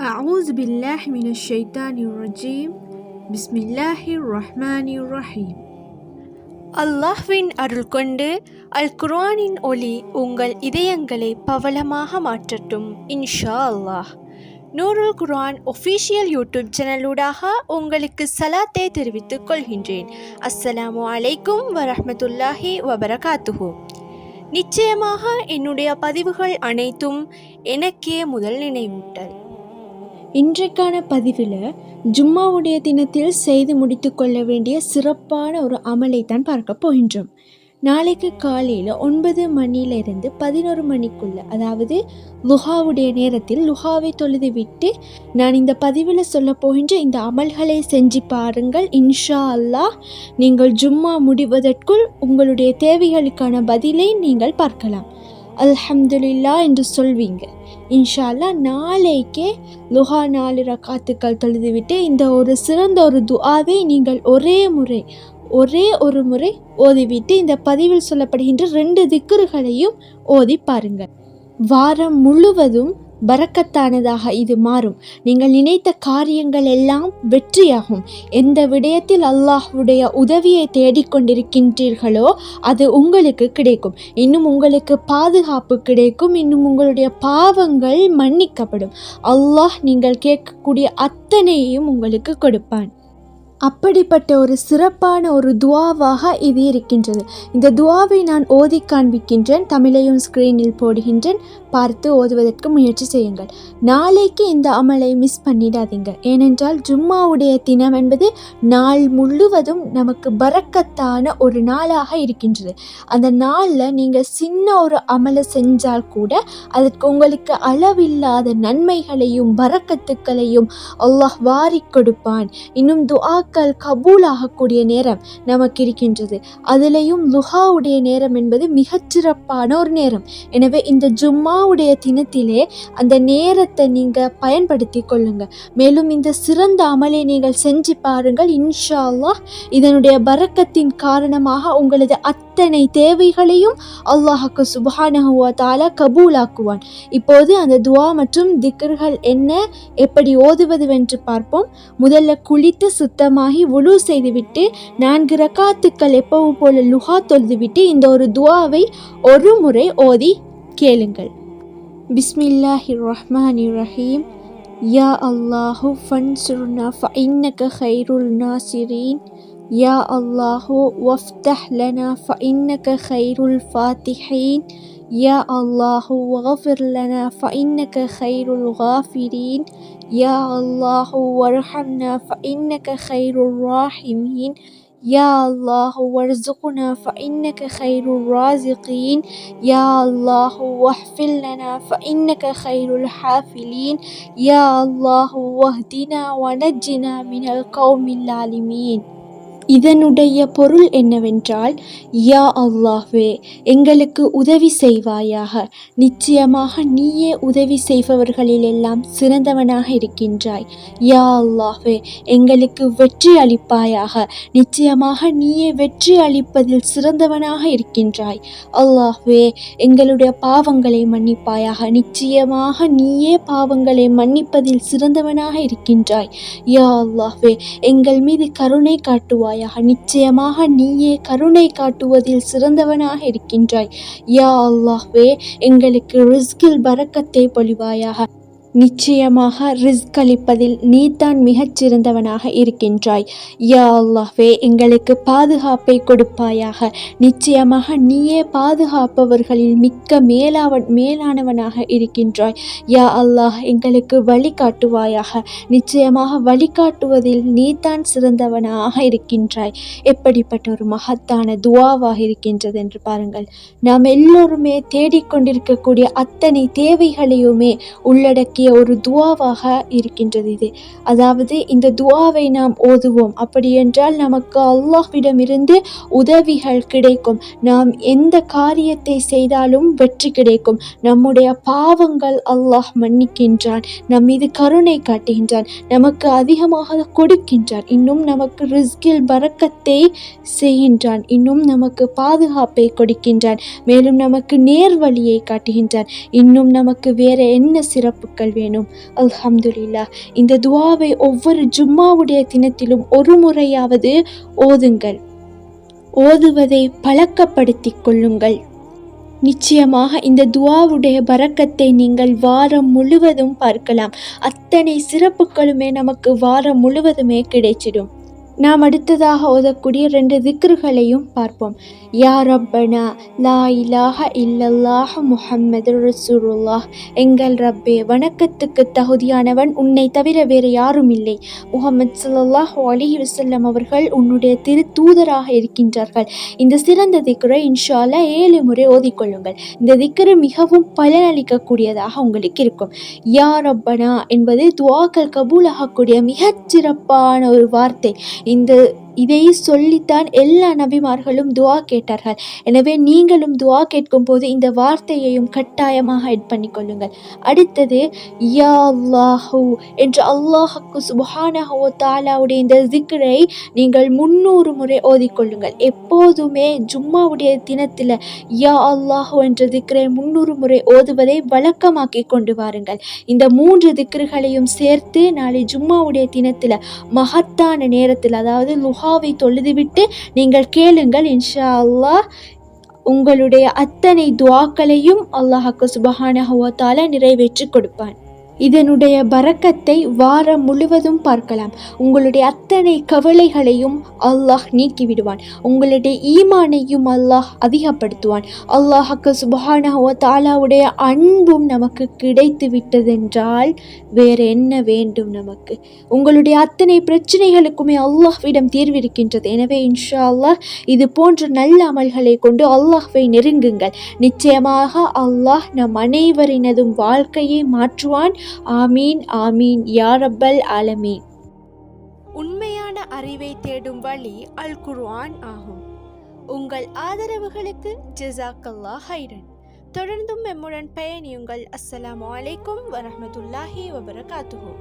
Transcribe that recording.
أعوذ بالله من الشيطان الرجيم بسم الله الرحمن الرحيم. அல்லாஹ்வின் அருள் கொண்டு அல் குர்ஆனின் ஒளி உங்கள் இதயங்களை பவளமாக மாற்றட்டும் இன்ஷா அல்லாஹ். நூருல் குர்ஆன் ஒஃபிஷியல் யூடியூப் சேனலூடாக உங்களுக்கு சலாத்தை தெரிவித்துக் கொள்கின்றேன். அஸ்ஸலாமு அலைக்கும் வரஹ்மத்துல்லாஹி வபரகாத்துஹு. நிச்சயமாக என்னுடைய பதிவுகள் அனைத்தும் எனக்கே முதல் நினைவூட்டல். இன்றைக்கான பதிவில் ஜும்மாவுடைய தினத்தில் செய்து முடித்து கொள்ள வேண்டிய சிறப்பான ஒரு அமலை தான் பார்க்க போகின்றோம். நாளைக்கு காலையில் 9 மணியிலிருந்து 11 மணிக்குள்ள, அதாவது லுஹாவுடைய நேரத்தில் லுஹாவை தொழுது விட்டு நான் இந்த பதிவில் சொல்ல போகின்ற இந்த அமல்களை செஞ்சு பாருங்கள். இன்ஷா அல்லாஹ் நீங்கள் ஜும்மா முடிவதற்குள் உங்களுடைய தேவைகளுக்கான பதிலை நீங்கள் பார்க்கலாம். அல்ஹம்துலில்லா என்று சொல்வீங்க. இன்ஷா அல்லாஹ் நாளைக்கே லுஹா 4 ரக்காத்துக்கள் தொழுதுவிட்டு இந்த ஒரு சிறந்த ஒரு துஆவை நீங்கள் ஒரே ஒரு முறை ஓதிவிட்டு இந்த பதிவில் சொல்லப்படுகின்ற 2 திக்ருகளையும் ஓதி பாருங்கள். வாரம் முழுவதும் பரக்கத்தானதாக இது மாறும். நீங்கள் நினைத்த காரியங்கள் எல்லாம் வெற்றியாகும். எந்த விடயத்தில் அல்லாஹ்வுடைய உதவியை தேடிக்கொண்டிருக்கின்றீர்களோ அது உங்களுக்கு கிடைக்கும். இன்னும் உங்களுக்கு பாதுகாப்பு கிடைக்கும். இன்னும் உங்களுடைய பாவங்கள் மன்னிக்கப்படும். அல்லாஹ் நீங்கள் கேட்கக்கூடிய அத்தனையும் உங்களுக்கு கொடுப்பான். அப்படிப்பட்ட ஒரு சிறப்பான ஒரு துஆவாக இது இருக்கின்றது. இந்த துஆவை நான் ஓதி காண்பிக்கின்றேன். தமிழையும் ஸ்க்ரீனில் போடுகின்றேன். பார்த்து ஓதுவதற்கு முயற்சி செய்யுங்கள். நாளைக்கு இந்த அமலை மிஸ் பண்ணிடாதீங்க. ஏனென்றால் ஜும்மாவுடைய தினம் என்பது நாள் முழுவதும் நமக்கு பரக்கத்தான ஒரு நாளாக இருக்கின்றது. அந்த நாளில் நீங்கள் சின்ன ஒரு அமலை செஞ்சால் கூட அதற்கு உங்களுக்கு அளவில்லாத நன்மைகளையும் பரக்கத்துக்களையும் அல்லாஹ் வாரி கொடுப்பான். இன்னும் துஆக்கள் கபூலாகக்கூடிய நேரம் நமக்கு இருக்கின்றது. அதிலையும் லுஹாவுடைய நேரம் என்பது மிகச்சிறப்பான ஒரு நேரம். எனவே இந்த ஜும்மாவுடைய தினத்திலே அந்த நேரத்தை நீங்கள் பயன்படுத்தி கொள்ளுங்க. மேலும் இந்த சிறந்த அமலை நீங்கள் செஞ்சு பாருங்கள். இன்ஷா அல்லாஹ் இதனுடைய பரக்கத்தின் காரணமாக உங்களது அத்தனை தேவைகளையும் அல்லாஹ்வுக்கு சுப்ஹானஹு வ தஆலா கபூலாக்குவான். இப்போது அந்த துஆ மற்றும் திக்ர்கள் என்ன, எப்படி ஓதுவது என்று பார்ப்போம். முதல்ல குளித்து சுத்தமாகி வுலு செய்துவிட்டு 4 ரக்காத்துக்கள் எப்பவும் போல லுஹா தொழுதுவிட்டு இந்த ஒரு துஆவை ஒரு முறை ஓதி கேளுங்கள். பிஸ்மில்லாஹிர் ரஹ்மானிர் ரஹீம். யா அல்லாஹு ஃபன்சுர்னா ஃபஇன்னக கைருல் நாசிரீன். யா அல்லாஹு வஃப்தஹ் லனா ஃபஇன்னக கைருல் ஃபாத்திஹீன். யா அல்லாஹு வஃபிர் லனா ஃபஇன்னக கைருல் காஃபிரீன். யா அல்லாஹு வர்ஹம்னா ஃபஇன்னக கைருல் ராஹிமீன். யா அல்லாஹு வர்சுக்னா ஃபஇன்னக கைருல் ராஸிகீன். யா அல்லாஹு வஹ்ஃபில் லனா ஃபஇன்னக கைருல் ஹாஃபிலீன். யா அல்லாஹு வஹ்தினா வனஜ்ஜினா மினல் கௌமில் ஆலிமீன். இதனுடைய பொருள் என்னவென்றால், யா அல்லாஹ்வே எங்களுக்கு உதவி செய்வாயாக. நிச்சயமாக நீயே உதவி செய்பவர்களிலெல்லாம் சிறந்தவனாக இருக்கின்றாய். யா அல்லாஹ்வே எங்களுக்கு வெற்றி அளிப்பாயாக. நிச்சயமாக நீயே வெற்றி அளிப்பதில் சிறந்தவனாக இருக்கின்றாய். அல்லாஹ்வே எங்களுடைய பாவங்களை மன்னிப்பாயாக. நிச்சயமாக நீயே பாவங்களை மன்னிப்பதில் சிறந்தவனாக இருக்கின்றாய். யா அல்லாஹ்வே எங்கள் மீது கருணை காட்டுவாய். நிச்சயமாக நீயே கருணை காட்டுவதில் சிறந்தவனாக இருக்கின்றாய். யா அல்லாஹ்வே எங்களுக்கு ரிஸ்கில் பரக்கத்தை பொழிவாயாக. நிச்சயமாக ரிஸ்க் அளிப்பதில் நீதான் மிகச்சிறந்தவனாக இருக்கின்றாய். யா அல்லாஹ்வே எங்களுக்கு பாதுகாப்பை கொடுப்பாயாக. நிச்சயமாக நீயே பாதுகாப்பவர்களில் மிக்க மேலானவனாக இருக்கின்றாய். யா அல்லாஹ் எங்களுக்கு வழிகாட்டுவாயாக. நிச்சயமாக வழிகாட்டுவதில் நீதான் சிறந்தவனாக இருக்கின்றாய். எப்படிப்பட்ட ஒரு மகத்தான துஆவாக இருக்கின்றது என்று பாருங்கள். நாம் எல்லோருமே தேடிக்கொண்டிருக்கக்கூடிய அத்தனை தேவைகளையுமே உள்ளடக்கி ஒரு துஆவாக இருக்கின்றது இது. அதாவது இந்த துஆவை நாம் ஓதுவோம். அப்படி என்றால் நமக்கு அல்லாஹ்விடமிருந்து உதவிகள் கிடைக்கும். நாம் எந்த காரியத்தை செய்தாலும் வெற்றி கிடைக்கும். நம்முடைய பாவங்கள் அல்லாஹ் மன்னிக்கின்றான். நம் மீது கருணை காட்டுகின்றான். நமக்கு அதிகமாக கொடுக்கின்றான். இன்னும் நமக்கு ரிஸ்கில் பரக்கத்தை செய்கின்றான். இன்னும் நமக்கு பாதுகாப்பை கொடுக்கின்றான். மேலும் நமக்கு நேர்வழியை காட்டுகின்றான். இன்னும் நமக்கு வேற என்ன சிறப்புகள் நன்மைகள் வேணும். அல்ஹம்துலில்லாஹ். இந்த துஆவை ஒவ்வொரு ஜும்மாவுடைய தினத்திலும் ஒரு முறையாவது ஓதுங்கள். ஓதுவதை பழக்கப்படுத்திக் கொள்ளுங்கள். நிச்சயமாக இந்த துஆவுடைய பரக்கத்தை நீங்கள் வாரம் முழுவதும் பார்க்கலாம். அத்தனை சிறப்புகளுமே நமக்கு வாரம் முழுவதுமே கிடைச்சிடும். நாம் அடுத்ததாக ஓதக்கூடிய 2 திக்ருகளையும் பார்ப்போம். யா ரப்பனா லா இலாஹ இல்லல்லாஹ் முஹம்மது ரசூலுல்லாஹ். எங்கள் ரப்பே, வணக்கத்துக்கு தகுதியானவன் உன்னை தவிர வேறு யாரும் இல்லை. முஹம்மது ஸல்லல்லாஹு அலைஹி வஸல்லம் அவர்கள் உன்னுடைய திரு தூதராக இருக்கின்றார்கள். இந்த சிறந்த திக்ரை இன்ஷா அல்லாஹ் 7 முறை ஓதிக்கொள்ளுங்கள். இந்த திக்ரு மிகவும் பலனளிக்கக்கூடியதாக உங்களுக்கு இருக்கும். யா ரப்பனா என்பது துஆக்கள் கபூலாகக்கூடிய மிகச் சிறப்பான ஒரு வார்த்தை. இதை சொல்லித்தான் எல்லா நபிமார்களும் துஆ கேட்டார்கள். எனவே நீங்களும் துஆ கேட்கும் போது இந்த வார்த்தையையும் கட்டாயமாக எட் பண்ணிக்கொள்ளுங்கள். அடுத்தது யா அல்லாஹு என்று அல்லாஹுக்கு சுப்ஹானஹு வ தஆலாவுடைய இந்த திக்ரை நீங்கள் 300 முறை ஓதிக்கொள்ளுங்கள். எப்போதுமே ஜும்மாவுடைய தினத்தில் யா அல்லாஹு என்ற திக்ரை 300 முறை ஓதுவதை வழக்கமாக்கி கொண்டு வாருங்கள். இந்த 3 திக்ருகளையும் சேர்த்து நாளை ஜும்மாவுடைய தினத்தில் மகத்தான நேரத்தில், அதாவது லுஹாவை தொழுதுவிட்டு நீங்கள் கேளுங்கள். இன்ஷா அல்லாஹ் உங்களுடைய அத்தனை துஆக்களையும் அல்லாஹ்வுக்கு சுப்ஹானஹு வ தஆலா நிறைவேற்றி கொடுப்பான். இதனுடைய பரக்கத்தை வாரம் முழுவதும் பார்க்கலாம். உங்களுடைய அத்தனை கவலைகளையும் அல்லாஹ் நீக்கிவிடுவான். உங்களுடைய ஈமானையும் அல்லாஹ் அதிகப்படுத்துவான். அல்லாஹ்வுக்கு சுப்ஹானஹு வ தஆலாவுடைய அன்பும் நமக்கு கிடைத்து விட்டதென்றால் வேறு என்ன வேண்டும் நமக்கு? உங்களுடைய அத்தனை பிரச்சனைகளுக்குமே அல்லாஹ்விடம் தீர்விருக்கின்றது. எனவே இன்ஷா அல்லாஹ் இது போன்ற நல்ல அமல்களை கொண்டு அல்லாஹ்வை நெருங்குங்கள். நிச்சயமாக அல்லாஹ் நம் அனைவரினதும் வாழ்க்கையை மாற்றுவான். ஆமீன் ஆமீன் யா ரப்பல் ஆலமீன். உண்மையான அறிவை தேடும் வழி அல் குர்ஆன் ஆகும். உங்கள் ஆதரவுகளுக்கு ஜஸாக்கல்லாஹ் ஹைரன். தொடர்ந்தும் எம்முடன் பயணியுங்கள். அஸ்ஸலாமு அலைக்கும் வரஹ்மத்துல்லாஹி வபரகாத்துஹு.